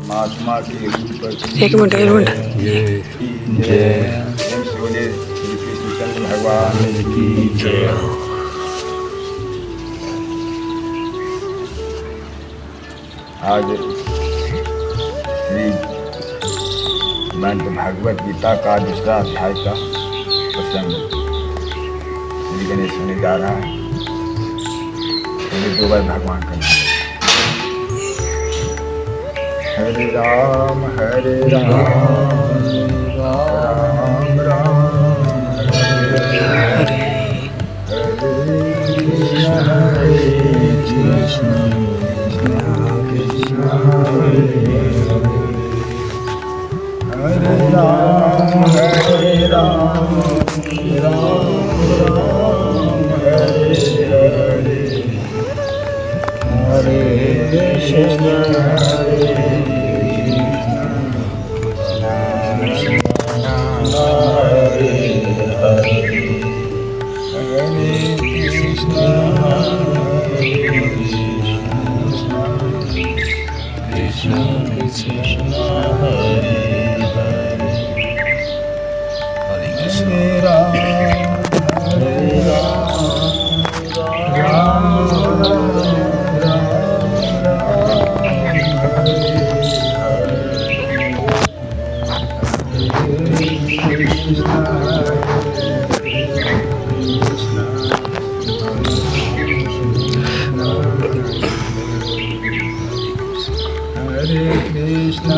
महात्मा के रूप एक मिनट जय बोले श्री कृष्णचंद्र भगवान की जय। आज श्रीमद् भागवत गीता का दूसरा अध्याय का प्रसंग श्री गणेश होने जा रहा है। पहले दो बार भगवान का नाम हरे राम राम राम हरे कृष्ण कृष्ण हरे राम राम राम हरे कृष्ण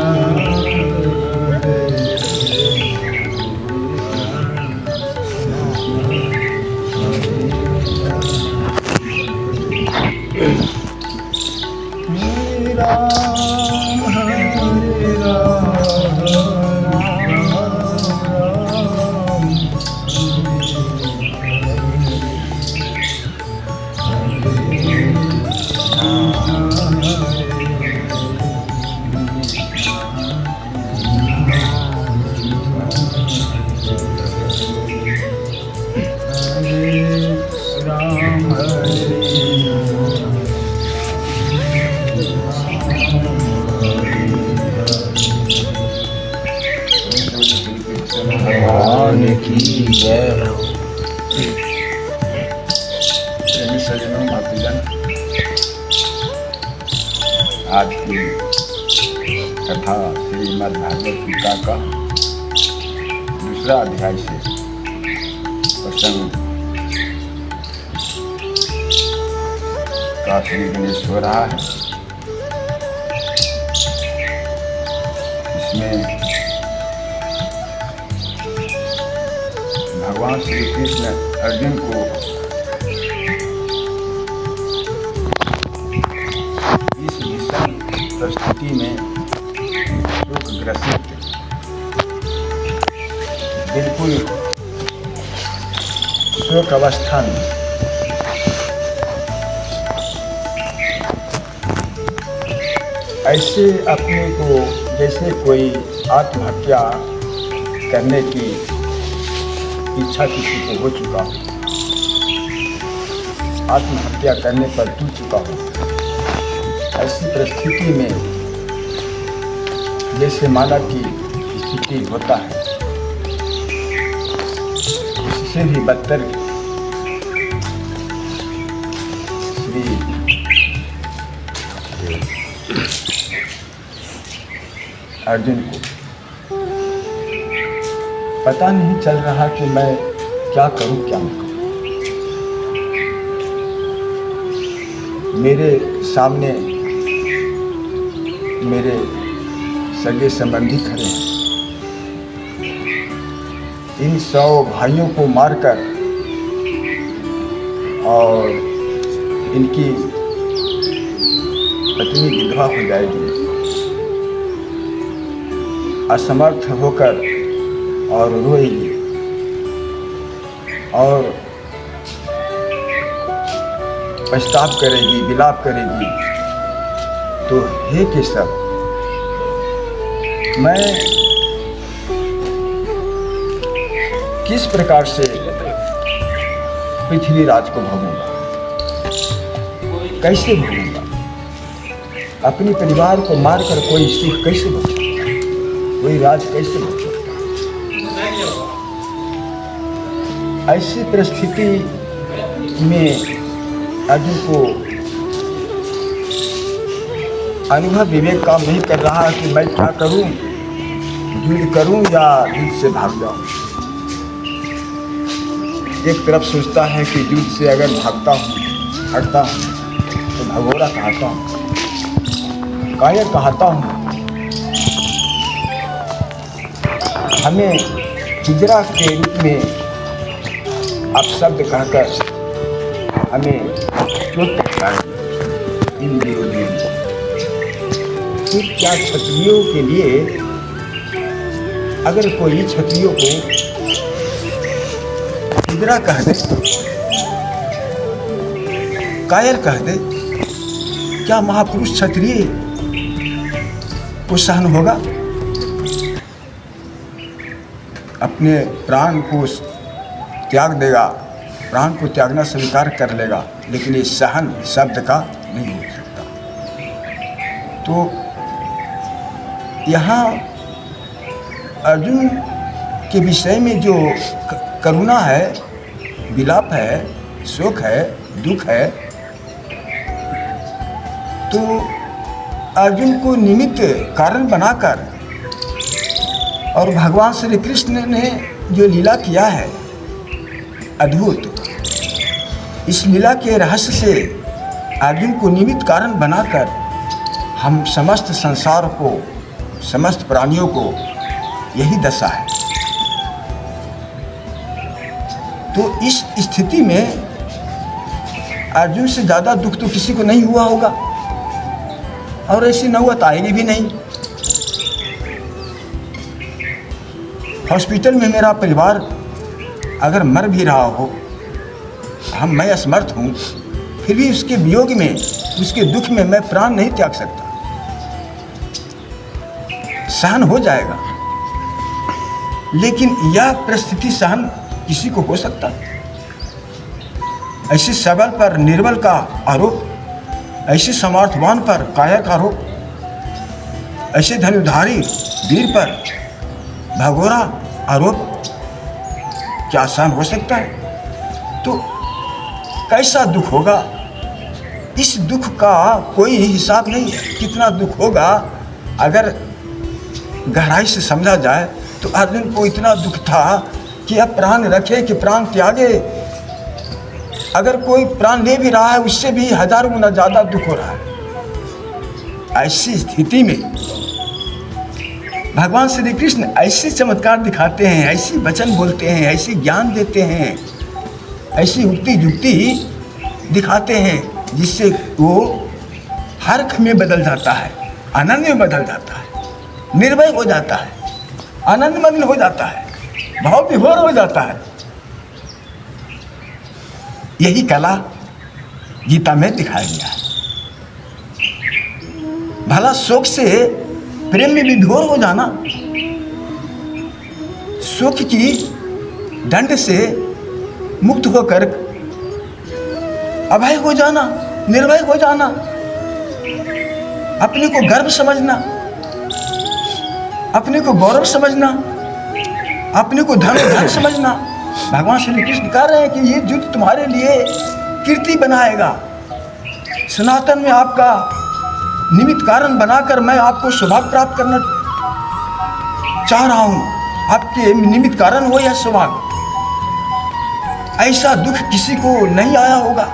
आज की कथा श्रीमद् भागवत गीता का दूसरा अध्याय से प्रसंग का श्री गणेश हो रहा है। इसमें भगवान श्री कृष्ण अर्जुन को परिस्थिति में शोकग्रसित बिल्कुल शोक अवस्था में ऐसे अपने को जैसे कोई आत्महत्या करने की इच्छा किसी को हो चुका हो, आत्महत्या करने पर टूट चुका हो, ऐसी परिस्थिति में जैसे मानव की स्थिति होता है, इससे भी बदतर श्री अर्जुन को पता नहीं चल रहा कि मैं क्या करूं क्या न करूं। मेरे सामने मेरे सगे संबंधी खड़े हैं। इन 100 भाइयों को मारकर और इनकी पत्नी विधवा हो जाएगी, असमर्थ होकर और रोएगी और पछताव करेगी, विलाप करेगी। तो हे केशव, मैं किस प्रकार से पृथ्वीराज को भोगूंगा, कैसे भोगूंगा? अपने परिवार को मारकर कोई सुख कैसे बच सकता है, कोई राज कैसे बच सकता है। ऐसी परिस्थिति में अर्जुन को अनुभव विवेक काम नहीं कर रहा कि मैं क्या करूं, युद्ध करूं या युद्ध से भाग जाऊं। एक तरफ सोचता है कि युद्ध से अगर भागता हूं, हटता हूं, तो भगोड़ा कहता हूं, कायर कहता हूं। हमें हिजरा के रूप में अपशब्द कहकर हमें चोट पहुंचाएंगे इन विरोधियों को। क्या क्षत्रियों के लिए अगर कोई क्षत्रियों को हिजरा कह दे, कायर कह दे, क्या महापुरुष क्षत्रिय को सहन होगा? अपने प्राण को त्याग देगा, प्राण को त्यागना स्वीकार कर लेगा, लेकिन ये सहन शब्द का नहीं हो सकता। तो यहाँ अर्जुन के विषय में जो करुणा है, विलाप है, शोक है, दुख है, तो अर्जुन को निमित्त कारण बनाकर और भगवान श्री कृष्ण ने जो लीला किया है अद्भुत, इस लीला के रहस्य से अर्जुन को निमित्त कारण बनाकर हम समस्त संसार को, समस्त प्राणियों को यही दशा है। तो इस स्थिति में अर्जुन से ज़्यादा दुख तो किसी को नहीं हुआ होगा, और ऐसी नौबत आएगी भी नहीं। हॉस्पिटल में मेरा परिवार अगर मर भी रहा हो, मैं असमर्थ हूँ, फिर भी उसके वियोग में, उसके दुख में मैं प्राण नहीं त्याग सकता। सहन हो जाएगा, लेकिन यह परिस्थिति सहन किसी को हो सकता? ऐसे सबल पर निर्बल का आरोप, ऐसे समर्थवान पर कायर का आरोप, ऐसे धनुधारी वीर पर भगोरा आरोप क्या सहन हो सकता है? तो कैसा दुख होगा? इस दुख का कोई हिसाब नहीं है। कितना दुख होगा अगर गहराई से समझा जाए तो अर्जुन को इतना दुख था कि अब प्राण रखे कि प्राण त्यागे। अगर कोई प्राण ले भी रहा है, उससे भी हजारों गुना ज़्यादा दुख हो रहा है। ऐसी स्थिति में भगवान श्री कृष्ण ऐसे चमत्कार दिखाते हैं, ऐसी वचन बोलते हैं, ऐसी ज्ञान देते हैं, ऐसी युक्ति युक्ति दिखाते हैं, जिससे वो हर्ष में बदल जाता है, आनंद में बदल जाता है, निर्भय हो जाता है, आनंद मग्न हो जाता है, भाव विभोर हो जाता है। यही कला गीता में दिखाया गया है। भला शोक से प्रेम में विभोर हो जाना, शोक की दंड से मुक्त होकर अभय हो जाना, निर्भय हो जाना, अपने को गर्व समझना, अपने को गौरव समझना, अपने को धन समझना। भगवान श्री कृष्ण कह रहे हैं कि ये युद्ध तुम्हारे लिए कीर्ति बनाएगा। सनातन में आपका निमित्त कारण बनाकर मैं आपको सौभाग्य प्राप्त करना चाह रहा हूँ। आपके निमित्त कारण हो यह सौभाग्य। ऐसा दुख किसी को नहीं आया होगा।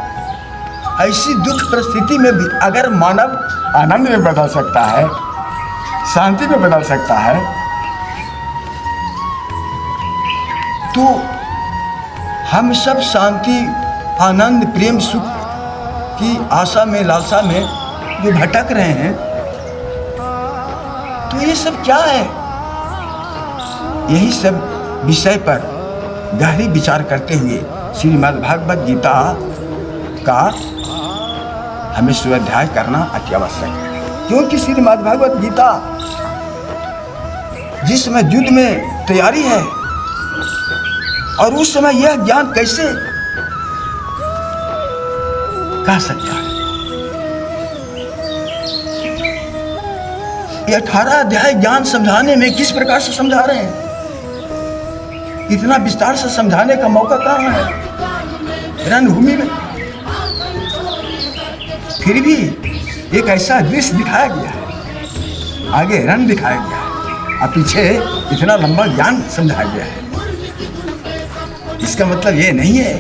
ऐसी दुख परिस्थिति में भी अगर मानव आनंद में बदल सकता है, शांति में बदल सकता है, तो हम सब शांति, आनंद, प्रेम, सुख की आशा में, लालसा में जो भटक रहे हैं, तो ये सब क्या है? यही सब विषय पर गहरी विचार करते हुए श्रीमद् भागवत गीता का हमें स्वाध्याय करना अति आवश्यक है। क्योंकि श्रीमद् भागवत गीता जिस समय युद्ध में तैयारी है, और उस समय यह ज्ञान कैसे कह सकता है? ये 18 अध्याय ज्ञान समझाने में किस प्रकार से समझा रहे हैं? इतना विस्तार से समझाने का मौका कहाँ है रणभूमि में? फिर भी एक ऐसा दृश्य दिखाया गया है, आगे रण दिखाया गया है और पीछे इतना लंबा ज्ञान समझाया गया है। इसका मतलब ये नहीं है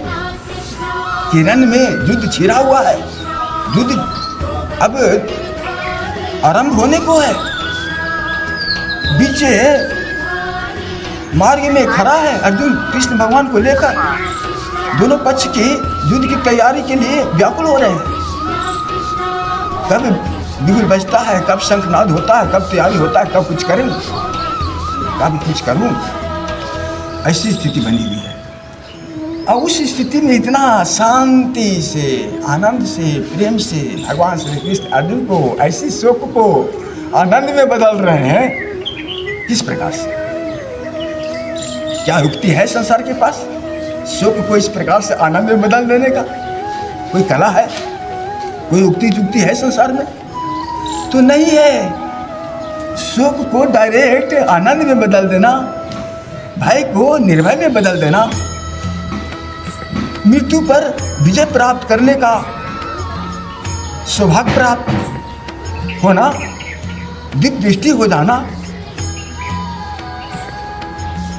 कि रण में युद्ध छिड़ा हुआ है, युद्ध अब आरंभ होने को है। बीच मार्ग में खड़ा है अर्जुन कृष्ण भगवान को लेकर, दोनों पक्ष की युद्ध की तैयारी के लिए व्याकुल हो रहे हैं। कब बिगुल बजता है, कब शंखनाद होता है, कब तैयारी होता है, कब कुछ करें, कब कुछ करूं, ऐसी स्थिति बनी हुई है। और उस स्थिति में इतना शांति से, आनंद से, प्रेम से भगवान श्री कृष्ण अर्जुन को ऐसी शोक को आनंद में बदल रहे हैं। किस प्रकार से? क्या युक्ति है संसार के पास शोक को इस प्रकार से आनंद में बदल देने का? कोई कला है, कोई युक्ति है संसार में? तो नहीं है। शोक को डायरेक्ट आनंद में बदल देना, भय को निर्भय में बदल देना, मृत्यु पर विजय प्राप्त करने का सौभाग्य प्राप्त होना, दिव्य दृष्टि हो जाना।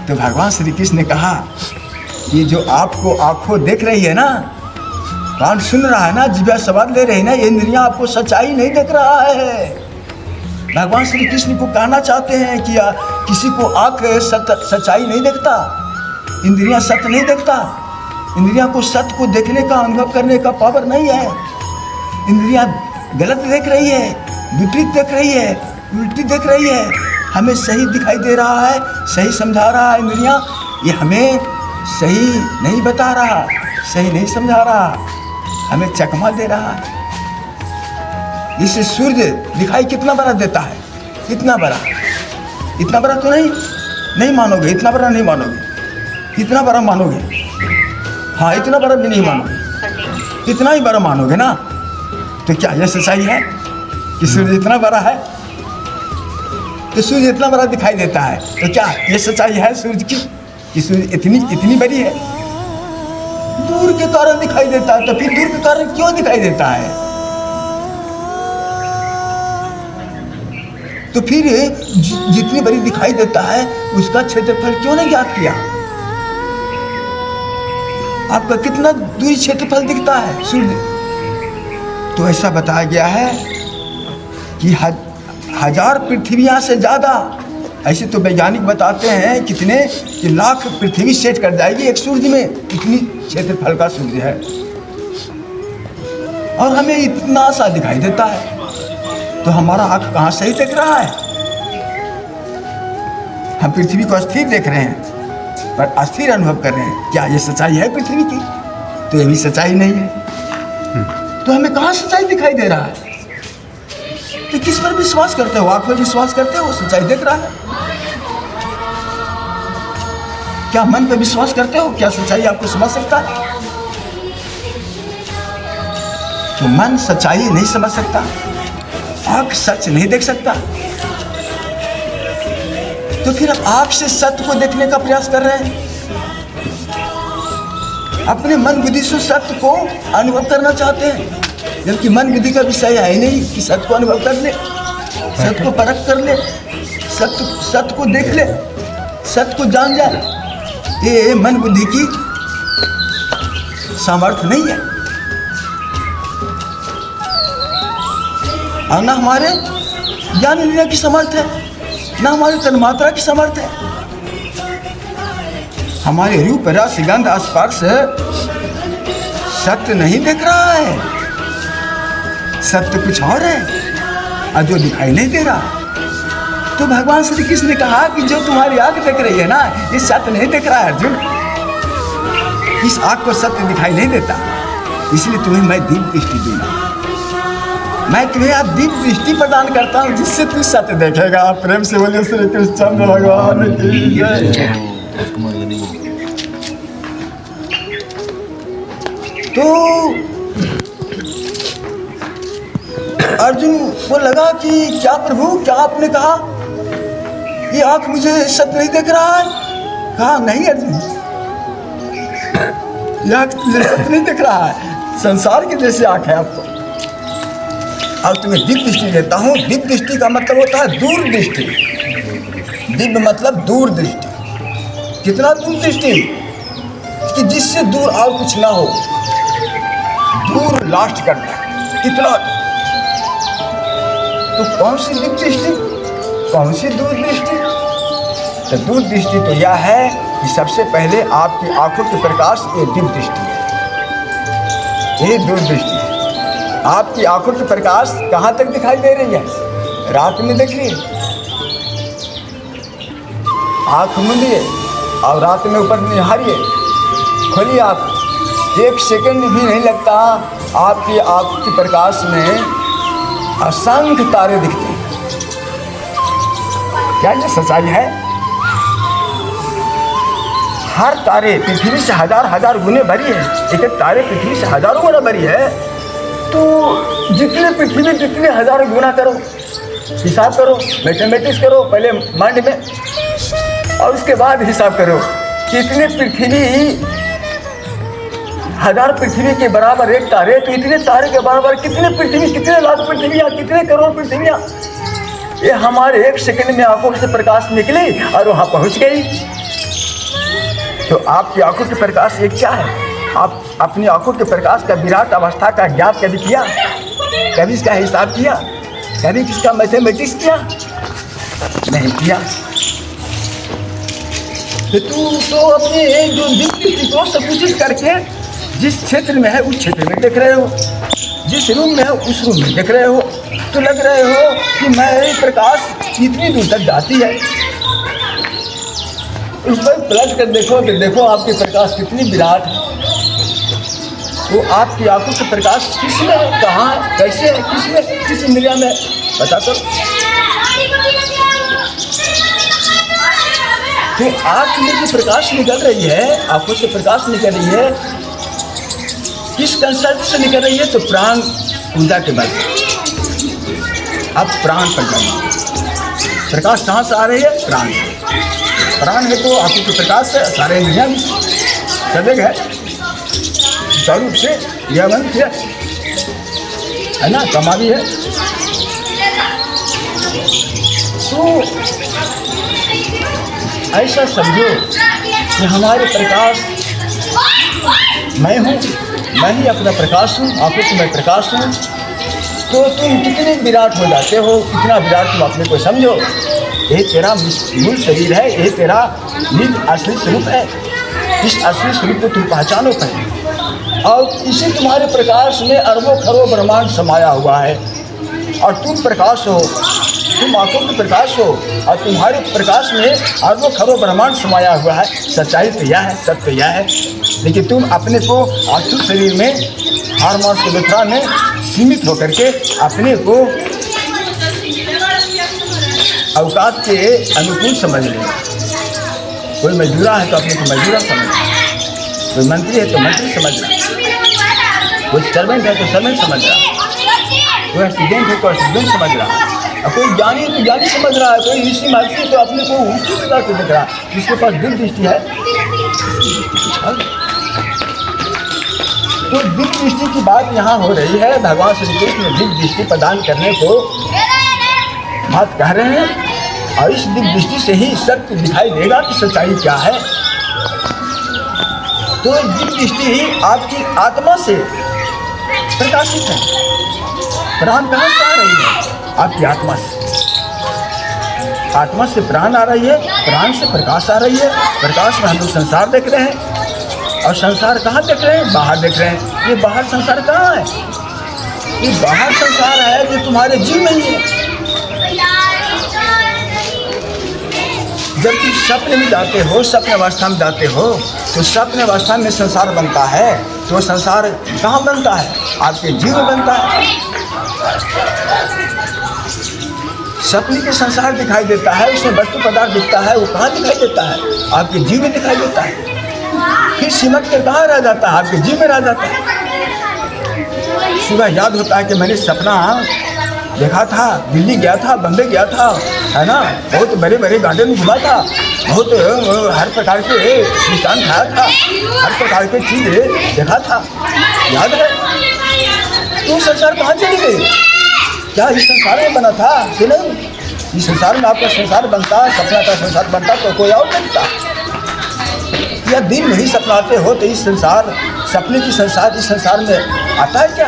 तो भगवान श्री कृष्ण ने कहा ये जो आपको आंखों देख रही है ना, कान सुन रहा है ना, जिभा स्वाद ले रही है ना, ये इंद्रियां आपको सच्चाई नहीं देख रहा है। भगवान श्री कृष्ण को कहना चाहते हैं कि किसी को आंख सच्चाई नहीं देखता, इंद्रियां सत्य नहीं देखता, इंद्रियां को सत्य को देखने का, अनुभव करने का पावर नहीं है। इंद्रियां गलत देख रही है, विपरीत देख रही है, उल्टी देख रही है। हमें सही दिखाई दे रहा है, सही समझा रहा है इंद्रियां, ये हमें सही नहीं बता रहा, सही नहीं समझा रहा, हमें चकमा दे रहा है। जिससे सूर्य दिखाई कितना बड़ा देता है, इतना बड़ा तो नहीं मानोगे, इतना बड़ा नहीं मानोगे, इतना बड़ा मानोगे, हाँ इतना बड़ा भी नहीं मानोगे, इतना ही बड़ा मानोगे ना। तो क्या यह सच्चाई है कि सूर्य इतना बड़ा है? तो सूर्य इतना बड़ा दिखाई देता है, तो क्या यह सच्चाई है सूर्य की कि सूर्य इतनी बड़ी है? दूर के कारण दिखाई देता है। तो फिर दूर के कारण क्यों दिखाई देता है? तो फिर जितनी बड़ी दिखाई देता है उसका क्षेत्रफल क्यों नहीं ज्ञात किया? आपका कितना दूरी क्षेत्रफल दिखता है सूर्य? तो ऐसा बताया गया है कि 1000 पृथ्वियां से ज्यादा, ऐसे तो वैज्ञानिक बताते हैं कितने कि लाख पृथ्वी सेट कर जाएगी एक सूर्य में, इतनी क्षेत्रफल का सूर्य है और हमें इतना सा दिखाई देता है। तो हमारा आंख कहाँ सही देख रहा है? हम पृथ्वी को अस्थिर देख रहे हैं पर अस्थिर अनुभव कर रहे हैं। क्या ये सच्चाई है पृथ्वी की? तो ये भी सच्चाई नहीं है। तो हमें कहाँ सच्चाई दिखाई दे रहा है? तो किस पर विश्वास करते हो? आंख पर विश्वास करते हो सच्चाई देख रहा है? क्या मन पर विश्वास करते हो? क्या सच्चाई आपको समझ सकता है? तो मन सच्चाई नहीं समझ सकता, आंख सच नहीं देख सकता। तो फिर आप आंख से सत्य को देखने का प्रयास कर रहे हैं, अपने मन बुद्धि से सत्य को अनुभव करना चाहते हैं, जबकि मन बुद्धि का विषय है नहीं कि सत्य को अनुभव कर ले, सत्य को परख कर ले, सत्य को देख ले, सत्य को जान जाए। ये मन बुद्धि की सामर्थ्य नहीं है और न हमारे ज्ञान इंद्रिय की सामर्थ्य है, न हमारे तन्मात्रा की सामर्थ्य है। हमारे रूप रस गंध स्पर्श सत्य नहीं देख रहा है, सत्य कुछ और है और जो दिखाई नहीं दे रहा। तो भगवान श्री कृष्ण ने कहा कि जो तुम्हारी आंख देख रही है ना, ये सत्य नहीं देख रहा है अर्जुन। इस आंख को सत्य दिखाई नहीं देता, इसलिए तुम्हें मैं दिव्य दृष्टि दूंगा। मैं तुम्हें आज दिव्य दृष्टि प्रदान करता हूँ जिससे तू सत्य देखेगा। प्रेम से बोलिए श्री कृष्ण भगवान की जय। तो अर्जुन को लगा कि क्या प्रभु, क्या आपने कहा? ये आंख मुझे सत्य नहीं दिख रहा है। कहा नहीं अर्जुन, यह आंख तुझे सत्य नहीं दिख रहा है, संसार की जैसी आंख है आपको। अब तुम्हें दिव्य दृष्टि देता हूँ। दिव्य दृष्टि का मतलब होता है दूर दृष्टि। दिव्य मतलब दूर दृष्टि। कितना दूर दृष्टि कि जिससे दूर और कुछ ना हो, दूर लास्ट करना, इतना। तो कौन सी दिव्य दृष्टि, कौन सी दूर दृष्टि? तो दूर दृष्टि तो यह है कि सबसे पहले आपकी आंखों के प्रकाश ये दिव्य दृष्टि है, ये दूर दृष्टि है। आपकी आंखों के प्रकाश कहाँ तक दिखाई दे रही है? रात में देखिए, आंख मूंदिए और रात में ऊपर निहारिए, खोलिए आप, एक सेकंड भी नहीं लगता आपकी आंख के प्रकाश में असंख्य तारे दिखते हैं। क्या ये सच्चाई है? हर तारे पृथ्वी से हजार हजार गुने भरी है। एक एक तारे पृथ्वी से हजारों गुना भरी है। तो जितने पृथ्वी जितने हजारों गुना करो, हिसाब करो, मैथमेटिक्स करो पहले माइंड में, और उसके बाद हिसाब करो कितने पृथ्वी, हजार पृथ्वी के बराबर एक तारे, तो इतने तारे के बराबर कितने पृथ्वी, कितने लाख पृथ्वियाँ, कितने करोड़ पृथ्वियाँ। ये हमारे एक सेकंड में आंखों से प्रकाश निकली और वहाँ पहुँच गई। तो आपकी आंखों के प्रकाश ये क्या है? आप अपनी आंखों के प्रकाश का विराट अवस्था का ज्ञान कभी किया? कभी इसका हिसाब किया? कभी इसका मैथमेटिक्स किया? नहीं किया। तो तू तो अपने जो दृष्टि को संकुचित करके जिस क्षेत्र में है उस क्षेत्र में देख रहे हो, जिस रूम में है उस रूम में देख रहे हो। तो लग रहे हो कि मेरी प्रकाश इतनी दूर तक जाती है। उस पर पलट कर देखो कि देखो आपकी प्रकाश कितनी विराट है। तो आपकी आंखों के प्रकाश किसमें है, कहाँ है, कैसे है, किसमें, किस इंद्रिया में, बता करो। तो आँख में जो प्रकाश निकल रही है, आंखों से प्रकाश निकल रही है, किस कंसेप्ट से निकल रही है? तो प्राण ऊर्जा के बाद अब प्राण पर जाना। प्रकाश कहाँ से आ रही है? प्राण से। प्राण है तो आंखों के प्रकाश से सारे इंद्रियां भी सजग है, स्वरूप से यह मन किया है ना, कमा भी है। तो ऐसा समझो कि हमारे प्रकाश मैं हूँ, मैं ही अपना प्रकाश हूँ, आंखों से मैं प्रकाश हूँ। तो तुम कितने विराट हो जाते हो, कितना विराट तुम अपने को समझो। ये तेरा मूल शरीर है, ये तेरा निज असली स्वरूप है। इस असली स्वरूप को तुम पहचानो पहले, और इसी तुम्हारे प्रकाश में अरबों खरबों ब्रह्मांड समाया हुआ है। और तुम प्रकाश हो, तुम आंखों के प्रकाश हो, और तुम्हारे प्रकाश में अरबों खरबों ब्रह्मांड समाया हुआ है। सच्चाई तो यह है, सत्य यह है। लेकिन तुम अपने को आंसू शरीर में हार्मोन्स के व्यथा में सीमित होकर के अपने को अवकाश के अनुकूल समझ ले। कोई मजदूरा है तो अपने को मजदूरा समझ, कोई मंत्री है तो मंत्री समझ रहा, कोई सर्वेंट है तो सर्वेंट समझ रहा, कोई स्टूडेंट है तो स्टूडेंट समझ रहा, और कोई ज्ञानी है तो ज्ञानी समझ रहा है, कोई ऋषि महर्षि है तो अपने को उसी प्रकार से देख रहा है। जिसके पास दिव्य दृष्टि है, तो दिव्य दृष्टि की बात यहाँ हो रही है। भगवान श्री कृष्ण दिव्य दृष्टि प्रदान करने को बात कह रहे हैं, और इस दिव्य दृष्टि से ही सत्य दिखाई देगा कि सच्चाई क्या है। तो दिव्य दृष्टि ही आपकी आत्मा से प्रकाशित है। प्राण कहाँ से आ रही है? आपकी आत्मा से। आत्मा से प्राण आ रही है, प्राण से प्रकाश आ रही है। प्रकाश में हम लोग संसार देख रहे हैं, और संसार कहाँ देख रहे हैं? बाहर देख रहे हैं। ये बाहर संसार कहाँ है? ये बाहर संसार है जो तुम्हारे जीव में ही है। जब तुम स्वप्न में जाते हो, स्वप्न अवस्था में जाते हो, तो स्वप्न अवस्था में संसार बनता है। तो संसार कहाँ बनता है? आपके जीव में बनता है। स्वप्न के संसार दिखाई देता है, उसमें वस्तु पदार्थ दिखता है, वो कहाँ दिखाई देता है? आपके जीव में दिखाई देता है। फिर सिमट के कहाँ रह जाता है? आपके जीव में रह जाता है। सुबह याद होता है कि मैंने सपना देखा था, दिल्ली गया था, बम्बई गया था, है ना, बहुत बड़े बड़े गार्डन में घुमा था, बहुत हर प्रकार के निशान खाया था, हर प्रकार की चीज़ें देखा था, याद है? तो संसार कहाँ चली गई? क्या इस संसार में बना था कि नहीं? इस संसार में आपका संसार बनता, सपना का संसार बनता तो कोई और बनता, या दिन में ही सपनाते हो तो इस संसार, सपने की संसार इस संसार में आता है क्या?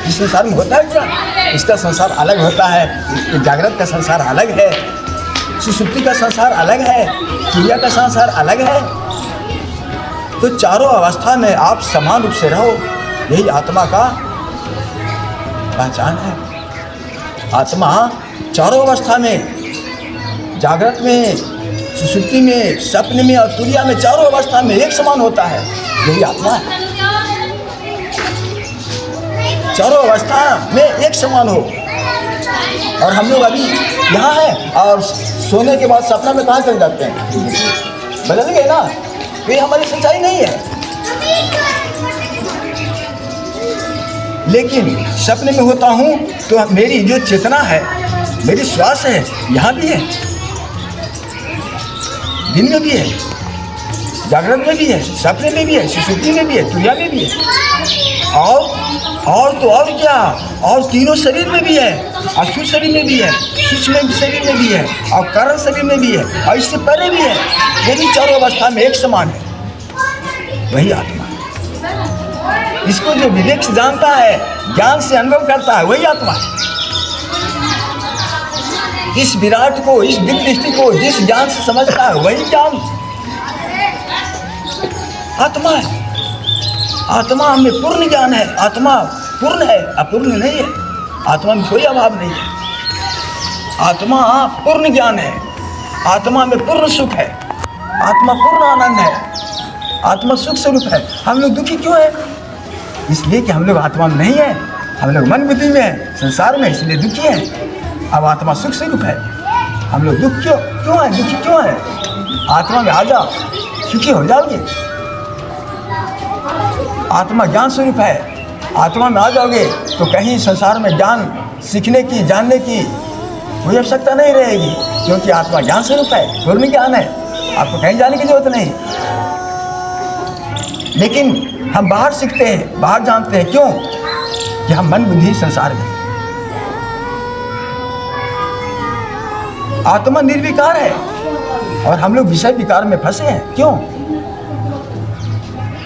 इस संसार में होता है क्या? इसका संसार अलग होता है, जागृत का संसार अलग है, सुषुप्ति का संसार अलग है, क्रिया का संसार अलग है। तो चारों अवस्था में आप समान रूप से रहो, यही आत्मा का पहचान है। आत्मा चारों अवस्था में, जागृत में, सुषुप्ति में, सपने में और तुरिया में, चारों अवस्था में एक समान होता है, यही आत्मा है। चारों अवस्था में एक समान हो। और हम लोग अभी यहाँ हैं और सोने के बाद सपना में कहाँ चले जाते हैं? बदल गए ना, ये हमारी सच्चाई नहीं है। लेकिन सपने में होता हूँ तो मेरी जो चेतना है, मेरी श्वास है, यहाँ भी है, दिन में भी है, जागरण में भी है, सपने में भी है, सुषुप्ति में भी है, तुरिया में भी है, और तो और क्या, और तीनों शरीर में भी है, अशुद्ध शरीर में भी है, सूक्ष्म शरीर में भी है, और कारण शरीर में भी है, और इससे पहले भी है। ये भी चारों अवस्था में एक समान है, वही आत्मा है। इसको जो विवेक से जानता है, ज्ञान से अनुभव करता है, वही आत्मा है। इस विराट को, इस दिव्य दृष्टि को जिस ज्ञान से समझता है, वही ज्ञान आत्मा है। आत्मा में पूर्ण ज्ञान है, आत्मा पूर्ण है, अपूर्ण नहीं है। आत्मा में कोई अभाव नहीं है, आत्मा पूर्ण ज्ञान है, आत्मा में पूर्ण सुख है, आत्मा पूर्ण आनंद है, आत्मा सुख स्वरूप है। हम लोग दुखी क्यों है? इसलिए कि हम लोग आत्मा में नहीं है, हम लोग मन बुद्धि में है, संसार में, इसलिए दुखी है। अब आत्मा सुख स्वरूप है, हम लोग दुख क्यों है, दुखी क्यों है? आत्मा में आ जाओ, सुखी हो जाओगे। आत्मा ज्ञान स्वरूप है, आत्मा में आ जाओगे तो कहीं संसार में ज्ञान सीखने की, जानने की कोई आवश्यकता नहीं रहेगी, क्योंकि आत्मा ज्ञान स्वरूप है, पूर्ण ज्ञान है, आपको कहीं जाने की जरूरत नहीं। लेकिन हम बाहर सीखते हैं, बाहर जानते हैं, क्यों? कि हम मन बुद्धि संसार में। आत्मा निर्विकार है और हम लोग विषय विकार में फंसे हैं, क्यों?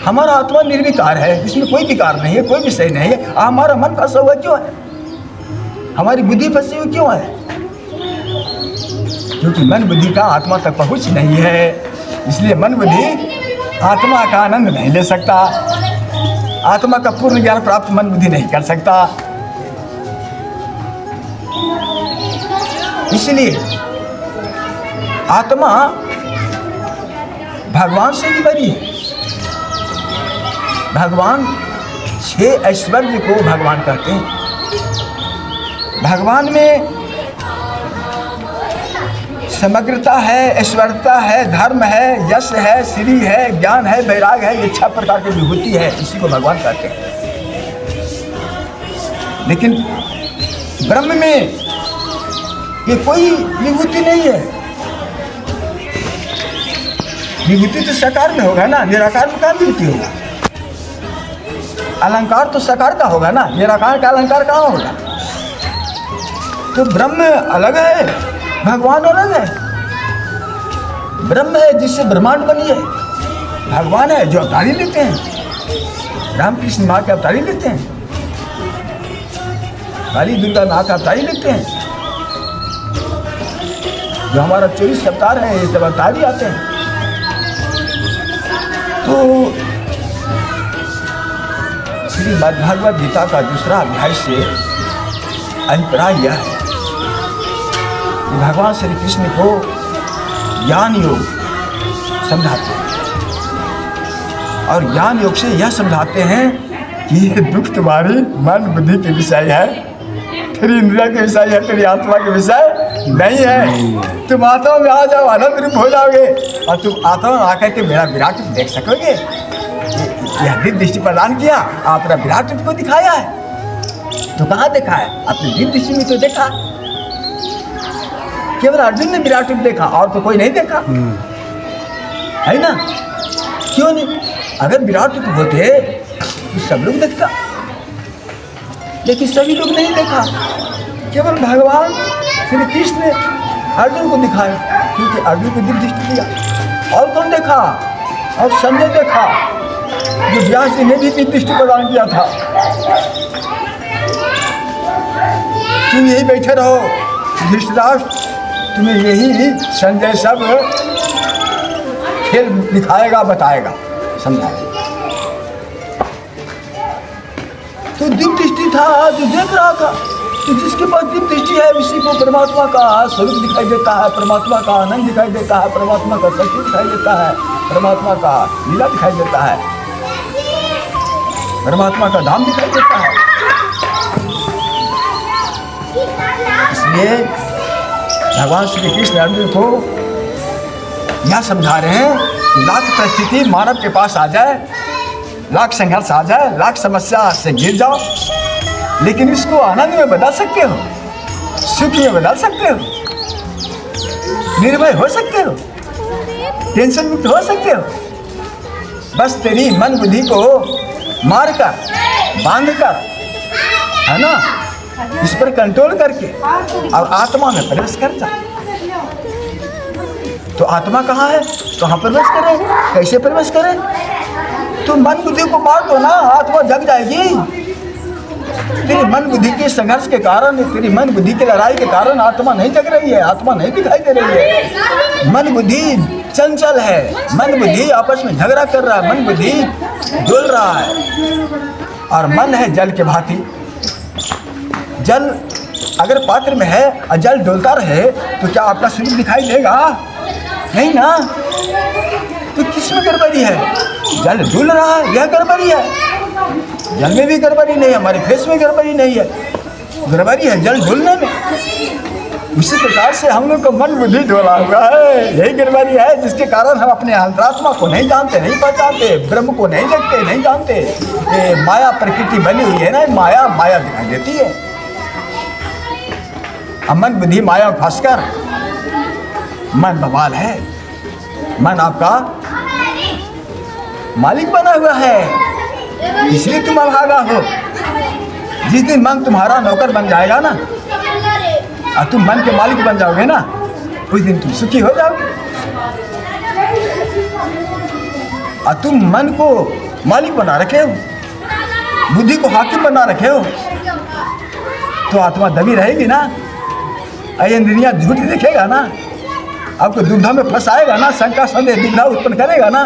हमारा आत्मा निर्विकार है, इसमें कोई विकार नहीं है, कोई विषय नहीं है। हमारा मन फंसा हुआ क्यों है? हमारी बुद्धि फंसी हुई क्यों है? क्योंकि मन बुद्धि का आत्मा तक पहुंच नहीं है, इसलिए मन बुद्धि आत्मा का आनंद नहीं ले सकता, आत्मा का पूर्ण ज्ञान प्राप्त मन बुद्धि नहीं कर सकता। इसलिए आत्मा भगवान से भी बड़ी है। भगवान 6 ऐश्वर्य को भगवान कहते हैं। भगवान में समग्रता है, ऐश्वर्यता है, धर्म है, यश है, श्री है, ज्ञान है, वैराग है, ये 6 प्रकार की विभूति है, इसी को भगवान कहते हैं। लेकिन ब्रह्म में ये कोई विभूति नहीं है। विभूति तो साकार में होगा ना, निराकार में कहाँ विभूति होगा? अलंकार तो साकार का होगा ना, निराकार का अलंकार कहाँ होगा? तो ब्रह्म अलग है, भगवान अलग है। ब्रह्म है जिससे ब्रह्मांड बनी है, भगवान है जो अवतारी लेते हैं, रामकृष्ण माँ के अवतारी लेते हैं, काली दुर्गा माँ का अवतारी लेते हैं, जो हमारा 24 अवतार है, ये सब अवतार ही आते हैं। तो श्रीमद् भागवत गीता का दूसरा अध्याय से अभिप्राय यह है कि भगवान श्री कृष्ण को ज्ञान योग समझाते हैं, और ज्ञान योग से यह समझाते हैं कि ये दुख तुम्हारी मन बुद्धि के विषय है, तेरी इंद्रिया के विषय है, तेरी आत्मा के विषय नहीं है। तुम आत्मा में आ जाओ, आनंद रूप हो जाओगे, और तुम आत्मा में आकर के मेरा विराट रूप देख सकोगे। यह भी दृष्टि प्रदान किया, अपना विराट रूप को दिखाया है। तो कहाँ देखा है? अपने दिव्य दृष्टि में तो देखा। केवल अर्जुन ने विराट रूप देखा और तो कोई नहीं देखा, है ना? क्यों नहीं? अगर विराट रूप होते तो सब लोग देखता, लेकिन सभी लोग नहीं देखा। केवल भगवान श्री कृष्ण ने अर्जुन को दिखाया, क्योंकि अर्जुन को दिव्य दृष्टि दिया। और कौन देखा? और संजय देखा, जो व्यास जी ने भी दिव्य दृष्टि प्रदान किया था। तुम यही बैठे रहो धृतराष्ट्र, तुम्हें यही संजय सब खेल दिखाएगा, बताएगा, समझाएगा। तो दिव्य दृष्टि था जो देख रहा था। तो जिसके पास दिव्य दृष्टि है उसी को परमात्मा का स्वरूप दिखाई देता है, परमात्मा का आनंद दिखाई देता है, परमात्मा का सत्य दिखाई देता है, परमात्मा का लीला दिखाई देता है, परमात्मा का धाम दिखाई देता है। इसलिए भगवान श्री कृष्ण अर्जुन को यह समझा रहे हैं कि लाख परिस्थिति मानव के पास आ जाए, लाख संघर्ष आ जाए, लाख समस्या से घिर जाओ, लेकिन इसको आनंद में बदल सकते हो, सुख में बदल सकते हो, निर्भय हो सकते हो, टेंशन मुक्त हो सकते हो। बस तेरी मन बुद्धि को मार कर, बांध कर, है ना, इस पर कंट्रोल करके और आत्मा में प्रवेश कर जा। तो आत्मा कहाँ है? कहाँ प्रवेश करें? कैसे प्रवेश करें? तो मन बुद्धि को मार दो ना, आत्मा जग जाएगी। तेरी मन बुद्धि के संघर्ष के कारण, तेरी मन बुद्धि की लड़ाई के कारण आत्मा नहीं जग रही है, आत्मा नहीं दिखाई दे रही है। मन बुद्धि चंचल है, मन बुद्धि आपस में झगड़ा कर रहा है, मन बुद्धि डोल रहा है। और मन है जल के भांति। जल अगर पात्र में है और जल डोलता रहे तो क्या आपका शरीर दिखाई देगा? नहीं ना। तो किसमें गड़बड़ी है? जल डुल रहा है, यह गड़बड़ी है। जल में भी गड़बड़ी नहीं है, हमारे फेस में गड़बड़ी नहीं है, गड़बड़ी है जल डुलने में। उसी प्रकार से हम लोग का मन बुद्धि डोला हुआ है, यही गड़बड़ी है जिसके कारण हम अपने अंतरात्मा को नहीं जानते, नहीं पहचानते, ब्रह्म को नहीं देखते, नहीं जानते। ये माया प्रकृति बनी हुई है ना, माया माया दिखाई देती है। अब मन बुद्धि माया में फंसकर, मन बवाल है, मन आपका मालिक बना हुआ है, इसलिए तुम अभागा हो। जिस दिन मन तुम्हारा नौकर बन जाएगा ना और तुम मन के मालिक बन जाओगे ना, उस दिन तुम सुखी हो जाओगे। और तुम मन को मालिक बना रखे हो, बुद्धि को हाकिम बना रखे हो, तो आत्मा दबी रहेगी ना। इंद्रियां झूठ दिखेगा ना, आपको दुविधा में फंसाएगा ना, शंका संदेह दुविधा उत्पन्न करेगा ना।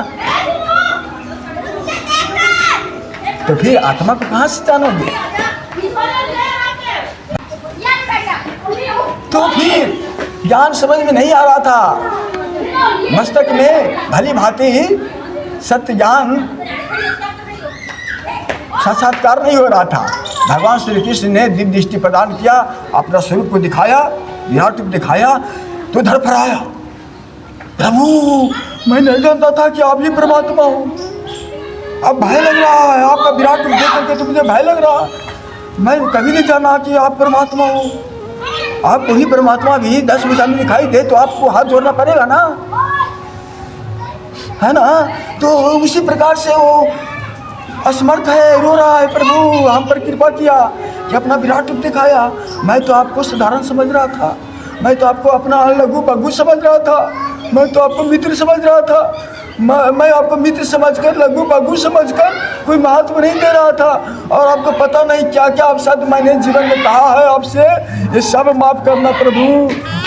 तो फिर आत्मा को कहाँ से जानोगे? तो फिर ज्ञान समझ में नहीं आ रहा था, मस्तक में भली भांति सत्य ज्ञान साक्षात्कार नहीं हो रहा था। भगवान श्री कृष्ण ने दिव्य दृष्टि प्रदान किया, अपना स्वरूप को दिखाया, विराट रूप दिखाया, तो धड़फड़ाया, प्रभु मैं नहीं जानता था कि आप ही परमात्मा हो। अब भय लग रहा है, आपका विराट रूप देख करके तो मुझे भय लग रहा है। मैं कभी नहीं जाना कि आप परमात्मा हो। आपको ही परमात्मा भी 10 भुजा में दिखाई दे तो आपको हाथ जोड़ना पड़ेगा ना, है ना। तो उसी प्रकार से वो असमर्थ है, रो रहा है, प्रभु हम पर कृपा किया कि अपना विराट रूप दिखाया। मैं तो आपको साधारण समझ रहा था, मैं तो आपको अपना लघु बघु समझ रहा था, मैं तो आपको मित्र समझ रहा था, मैं आपको मित्र समझकर, लघु बघु समझकर कोई महत्व नहीं दे रहा था। और आपको पता नहीं क्या क्या आप शब्द मैंने जीवन में कहा है आपसे, ये सब माफ करना प्रभु।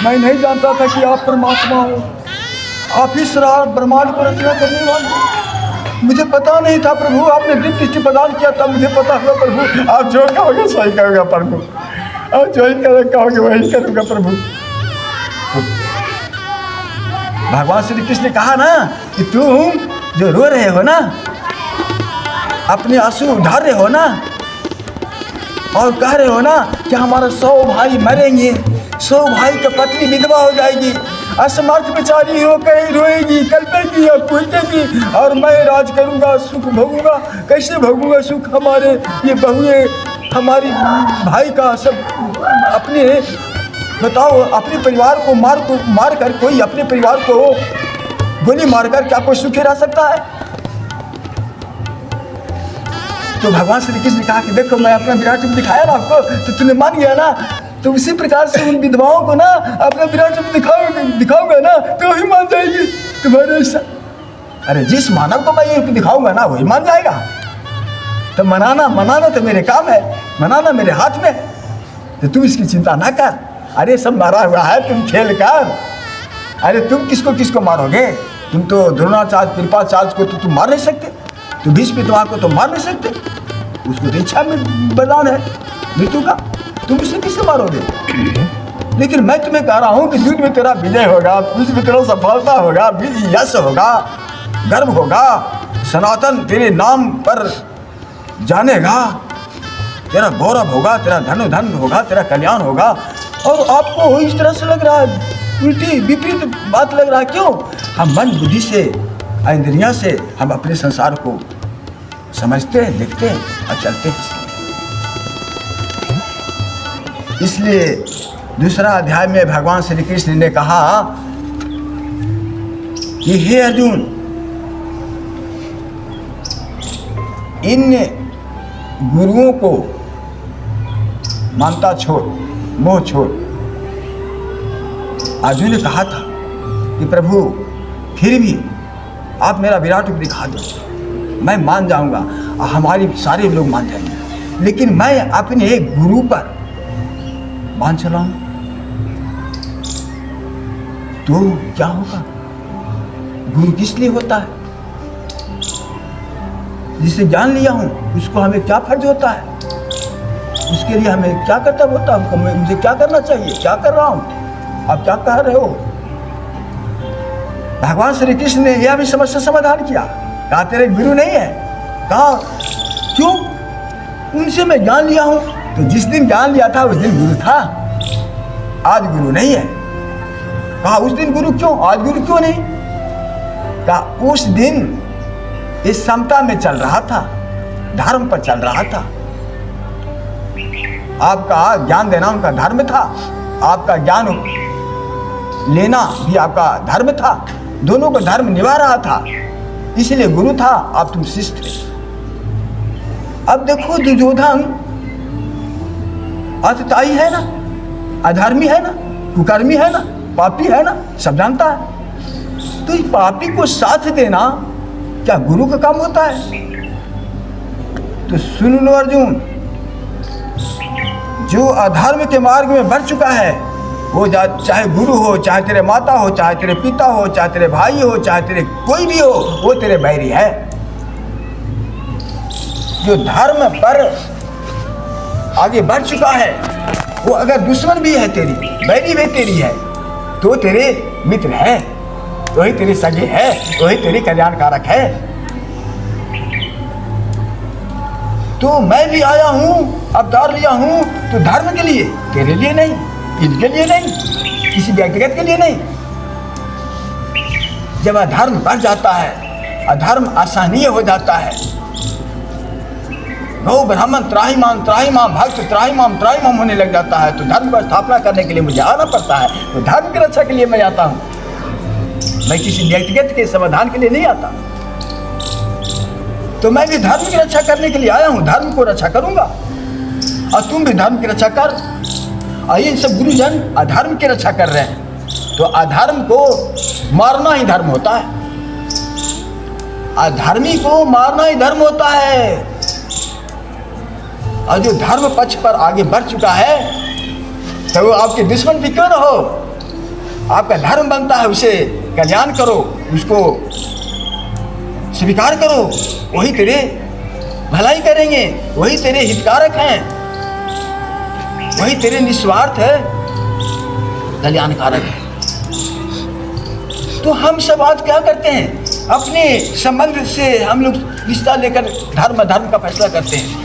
मैं नहीं जानता था कि आप परमात्मा हो, आप ही सारा ब्रह्मांड को रचना करने वाले। मुझे पता नहीं था प्रभु, आपने दिव्य दृष्टि प्रदान किया तब मुझे पता हुआ प्रभु। आप जो कहोगे सही कहोगे प्रभु, आप जो कहोगे वही करूँगा प्रभु। भगवान श्री कृष्ण ने कहा ना कि तुम जो रो रहे हो ना, अपने आंसू ढार रहे हो ना, और कह रहे हो ना कि हमारे 100 भाई मरेंगे, 100 भाई का पत्नी विधवा हो जाएगी, असमर्थ बेचारी हो कहीं रोएगी, कल्पेगी और पूछेगी, और मैं राज करूंगा, सुख भोगूंगा। कैसे भोगूंगा सुख? हमारे ये बहुएं हमारी भाई का सब अपने, बताओ अपने परिवार को मार कर कोई अपने परिवार को गोली मारकर क्या कोई सुखी रह सकता है? तो भगवान श्री कृष्ण ने कहा कि देखो मैं अपना विराट रूप दिखाया ना आपको, तो तूने मान गया ना, तो उसी प्रकार से उन विधवाओं को ना अपना विराट रूप दिखाओगे ना तो वही मान जाएगी तुम्हारे ऐसा। अरे जिस मानव को मैं ये दिखाऊंगा ना वही मान जाएगा। तो मनाना तो मेरे काम है, मनाना मेरे हाथ में, तो तुम इसकी चिंता ना कर। अरे सब मारा हुआ है, तुम खेल कर। अरे तुम किसको मारोगे? तुम तो द्रोणाचार्य कृपाचार्य को तो तुम मार नहीं सकते, तो भीष्म पितामह को तो मार नहीं सकते, उसको तो इच्छा में बलिदान है मृत्यु का, तुम उसे किससे मारोगे? लेकिन मैं तुम्हें कह रहा हूँ कि युद्ध में तेरा विजय होगा, युद्ध में तेरा सफलता होगा, यश होगा, गर्व होगा, सनातन तेरे नाम पर जानेगा, तेरा गौरव होगा, तेरा धन होगा, तेरा कल्याण होगा। और आपको इस तरह से लग रहा है, उल्टी विपरीत बात लग रहा है। क्यों? हम मन बुद्धि से, इंद्रिया से हम अपने संसार को समझते हैं, देखते हैं और चलते हैं। इसलिए दूसरा अध्याय में भगवान श्री कृष्ण ने कहा कि हे अर्जुन, इन गुरुओं को मानता छोड़, मोह छोड़। अर्जुन ने कहा था कि प्रभु फिर भी आप मेरा विराट रूप दिखा दो, मैं मान जाऊंगा, हमारे सारे लोग मान जाएंगे, लेकिन मैं अपने एक गुरु पर मान चलाऊं तो क्या होगा? गुरु किस लिए होता है? जिसे जान लिया हूं उसको हमें क्या फर्ज होता है? उसके लिए हमें क्या कर्तव्य होता है? मुझे क्या करना चाहिए? क्या कर रहा हूं? आप क्या कह रहे हो? भगवान श्री कृष्ण ने यह भी समस्या समाधान किया। कहा तेरे गुरु नहीं है। कहा क्यों? उनसे मैं जान लिया हूं। तो जिस दिन जान लिया था उस दिन गुरु था, आज गुरु नहीं है। कहा उस दिन गुरु क्यों, आज गुरु क्यों नहीं? कहा उस दिन इस समता में चल रहा था, धर्म पर चल रहा था। आपका ज्ञान देना उनका धर्म था, आपका ज्ञान लेना भी आपका धर्म था, दोनों को धर्म निभा रहा था, इसलिए गुरु था, आप तुम शिष्य थे। अब देखो दुर्योधन अतताई है ना, अधर्मी है ना, कुकर्मी है ना, पापी है ना, सब जानता है। तो इस पापी को साथ देना क्या गुरु का काम होता है? तो सुन लो अर्जुन, जो अधर्म के मार्ग में बढ़ चुका है, वो चाहे गुरु हो, चाहे तेरे माता हो, चाहे तेरे पिता हो, चाहे तेरे भाई हो, चाहे तेरे कोई भी हो, वो तेरे बैरी है। जो धर्म पर आगे बढ़ चुका है, वो अगर दुश्मन भी है तेरी, बैरी भी तेरी है, तो तेरे मित्र है, वही तेरे सगे है, वही तेरे कल्याणकारक है। तो मैं भी आया हूं, अवतार लिया हूं, तो धर्म के लिए, तेरे लिए नहीं, इनके लिए नहीं, किसी व्यक्तिगत के लिए नहीं। जब अधर्म बढ़ जाता है, अधर्म असहनीय हो जाता है, गौ ब्राह्मण त्राहिमाम त्राहिमाम भक्त त्राहिमाम त्राहिमाम होने लग जाता है, तो धर्म को स्थापना करने के लिए मुझे आना पड़ता है। तो धर्म की रक्षा के लिए मैं आता हूँ, मैं किसी व्यक्तिगत के समाधान के लिए नहीं आता। तो मैं भी धर्म की रक्षा करने के लिए आया हूँ, धर्म को रक्षा करूंगा, और तुम भी धर्म की रक्षा कर। और ये सब गुरुजन अधर्म की रक्षा कर रहे हैं, तो अधर्म को मारना ही धर्म होता है, अधर्मी को मारना ही धर्म होता है। और जो धर्म पक्ष पर आगे बढ़ चुका है, तो वो आपके दुश्मन भी क्यों न हो, आपका धर्म बनता है, उसे कल्याण करो, उसको स्वीकार करो, वही तेरे भलाई करेंगे, वही तेरे हितकारक हैं, वही तेरे निस्वार्थ है, कल्याणकारक है। तो हम सब आज क्या करते हैं, अपने संबंध से हम लोग रिश्ता लेकर धर्म का फैसला करते हैं।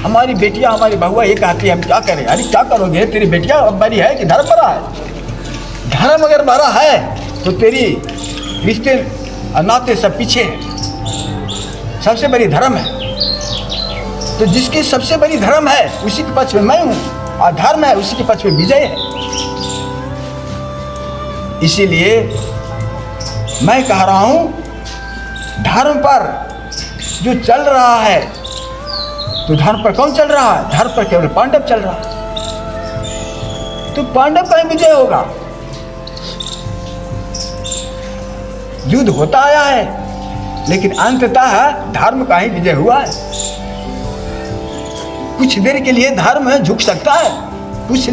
हमारी बेटियां, हमारी बहुआ ये कहती है, हम क्या करें? अरे क्या करोगे, तेरी बेटियां बड़ी है कि धर्म बड़ा है? धर्म अगर बड़ा है तो तेरी रिश्ते नाते सब पीछे हैं, सबसे बड़ी धर्म है। तो जिसकी सबसे बड़ी धर्म है उसी के पक्ष में मैं हूँ, और धर्म है उसी के पक्ष में विजय है। इसीलिए मैं कह रहा हूँ, धर्म पर जो चल रहा है, तो धर्म पर कौन चल रहा है? धर्म पर केवल पांडव चल रहा है। तो पांडव का ही विजय होगा। युद्ध होता आया है, लेकिन अंततः धर्म का ही विजय हुआ है। कुछ देर के लिए धर्म झुक सकता है, कुछ